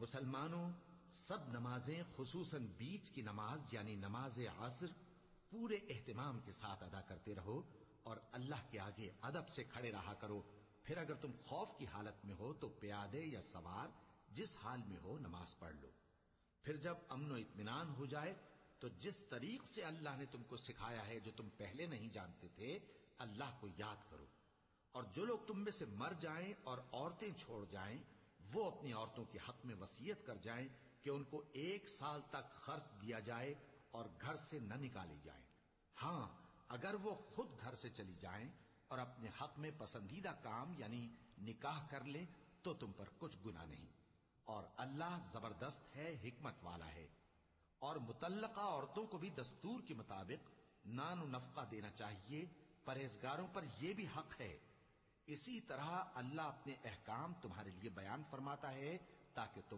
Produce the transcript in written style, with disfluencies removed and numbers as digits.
مسلمانوں، سب نمازیں خصوصاً بیچ کی نماز یعنی نماز عصر پورے اہتمام کے ساتھ ادا کرتے رہو اور اللہ کے آگے ادب سے کھڑے رہا کرو. پھر اگر تم خوف کی حالت میں ہو تو پیادے یا سوار جس حال میں ہو نماز پڑھ لو. پھر جب امن و اطمینان ہو جائے تو جس طریق سے اللہ نے تم کو سکھایا ہے جو تم پہلے نہیں جانتے تھے اللہ کو یاد کرو. اور جو لوگ تم میں سے مر جائیں اور عورتیں چھوڑ جائیں وہ اپنی عورتوں کے حق میں وصیت کر جائیں کہ ان کو 1 سال تک خرچ دیا جائے اور گھر سے نہ نکالی جائیں. ہاں اگر وہ خود گھر سے چلی جائیں اور اپنے حق میں پسندیدہ کام یعنی نکاح کر لیں تو تم پر کچھ گناہ نہیں. اور اللہ زبردست ہے، حکمت والا ہے. اور مطلقہ عورتوں کو بھی دستور کے مطابق نان و نفقہ دینا چاہیے. پرہیزگاروں پر یہ بھی حق ہے. اسی طرح اللہ اپنے احکام تمہارے لیے بیان فرماتا ہے تاکہ تم